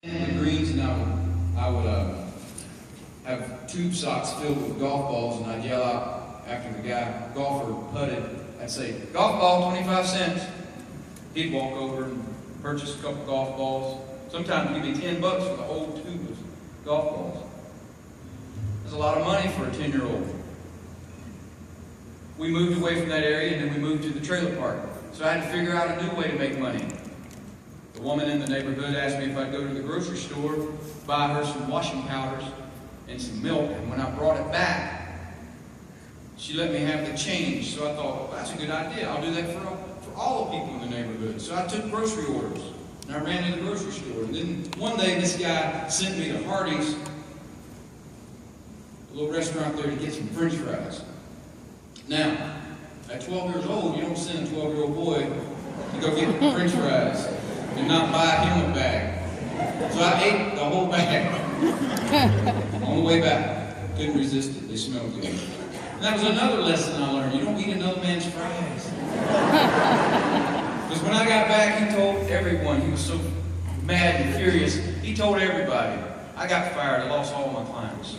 In the greens, and I would have tube socks filled with golf balls, and I'd yell out after the golfer putted. I'd say, "Golf ball, 25 cents." He'd walk over and purchase a couple golf balls. Sometimes he'd give me $10 for the whole tube of golf balls. That's a lot of money for a 10-year-old. We moved away from that area, and then we moved to the trailer park. So I had to figure out a new way to make money. The woman in the neighborhood asked me if I'd go to the grocery store, buy her some washing powders and some milk, and when I brought it back, she let me have the change. So I thought, well, that's a good idea. I'll do that for all the people in the neighborhood. So I took grocery orders, and I ran to the grocery store. And then one day, this guy sent me to Hardee's, a little restaurant there, to get some French fries. Now, at 12 years old, you don't send a 12-year-old boy to go get French fries and not buy him a bag. So I ate the whole bag. On the way back, couldn't resist it. They smelled good. And that was another lesson I learned. You don't eat another man's fries. Because when I got back, he told everyone. He was so mad and furious. He told everybody. I got fired. I lost all my clients.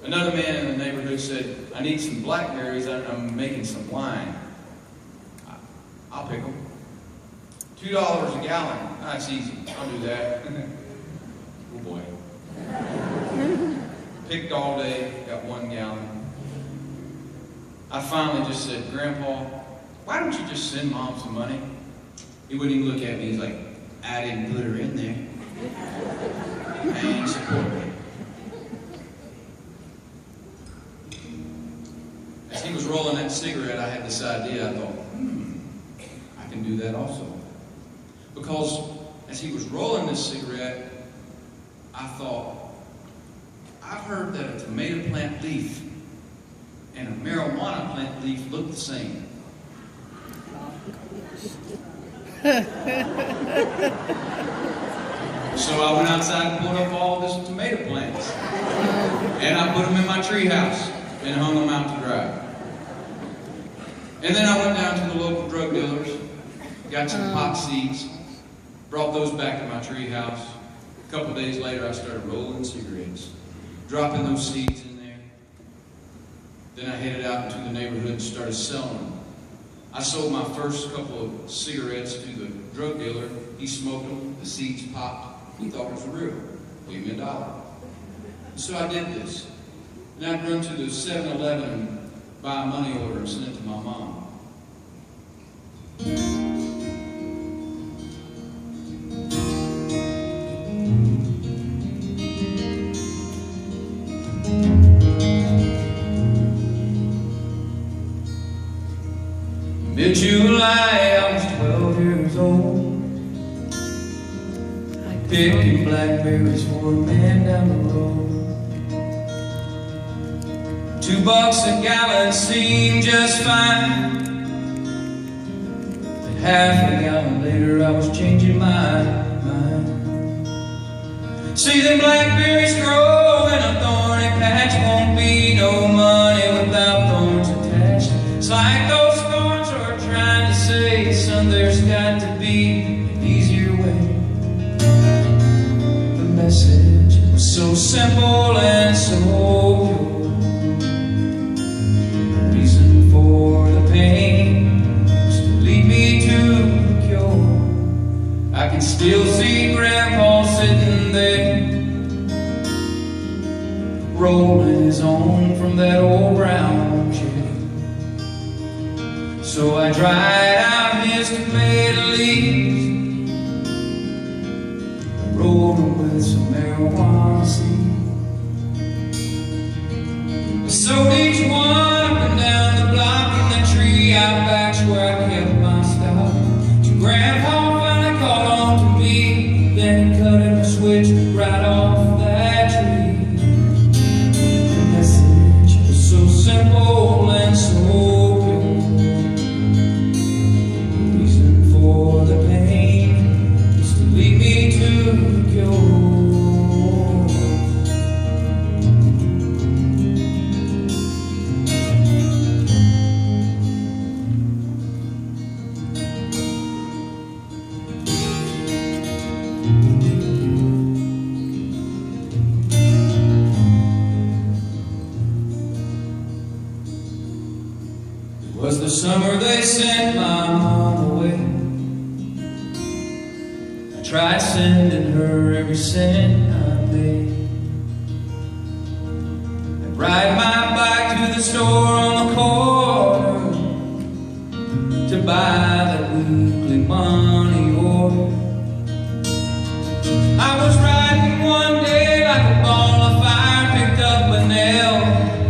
Another man in the neighborhood said, "I need some blackberries. I'm making some wine." I'll pick them. $2 a gallon. That's easy. I'll do that. Oh boy. Picked all day, got 1 gallon. I finally just said, "Grandpa, why don't you just send Mom some money?" He wouldn't even look at me. He's like, "I didn't put her in there. I ain't supporting her." As he was rolling that cigarette, I had this idea. I thought, I can do that also. Because as he was rolling this cigarette, I thought, I've heard that a tomato plant leaf and a marijuana plant leaf look the same. So I went outside and pulled up all these tomato plants. And I put them in my treehouse and hung them out to dry. And then I went down to the local drug dealers, got some pot seeds, brought those back to my treehouse. A couple days later, I started rolling cigarettes, dropping those seeds in there. Then I headed out into the neighborhood and started selling them. I sold my first couple of cigarettes to the drug dealer. He smoked them, the seeds popped. He thought it was real. Gave me $1. So I did this. And I'd run to the 7-Eleven and buy a money order and send it to my mom. Mid-July, I was 12 years old, picking blackberries for a man down the road. $2 a gallon seemed just fine, but half a gallon later I was changing my mind. See, them blackberries grow in a thorny patch, won't be no money without thorns attached. It's like those thorns are trying to say, son, there's got to be an easier way. The message was so simple and so pure. For the pain was to lead me to the cure. I can still see Grandpa sitting there, rolling his own from that old brown chair. So I dried out his tomato leaves, rolled them with some marijuana seeds. I sowed each one up and down the block in the tree out back's where I kept my stock. Till Grandpa finally caught on to me, then he cut him a switch right off that tree. The message was so simple and so pure. The reason for the pain summer they sent my mom away. I tried sending her every cent I made. I'd ride my bike to the store on the corner to buy that weekly money order. I was riding one day like a ball of fire, picked up a nail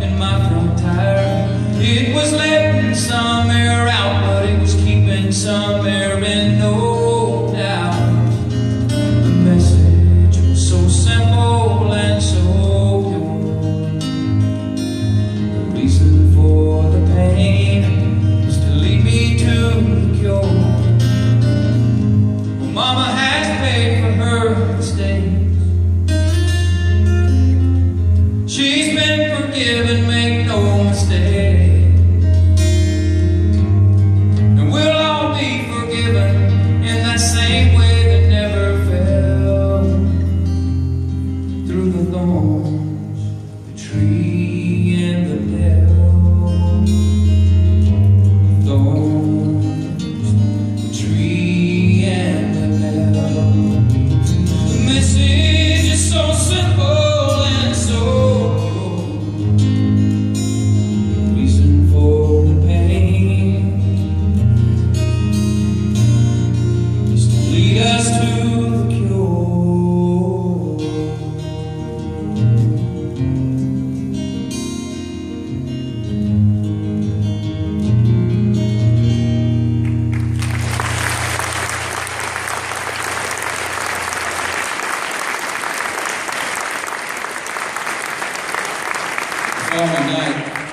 in my front tire. It was letting some air out, but it was keeping some air in, no doubt. The message was so simple and so pure. The reason for the pain was to lead me to the cure. Well, Mama has paid for her mistakes. She's been forgiven, make no mistake. And we'll all be forgiven in that same way that never fell through the thorns, the tree and the bell. Thorns, the tree and the bell. The message is so simple and so pure. The reason for the pain is to lead us to the cure. It's all my night.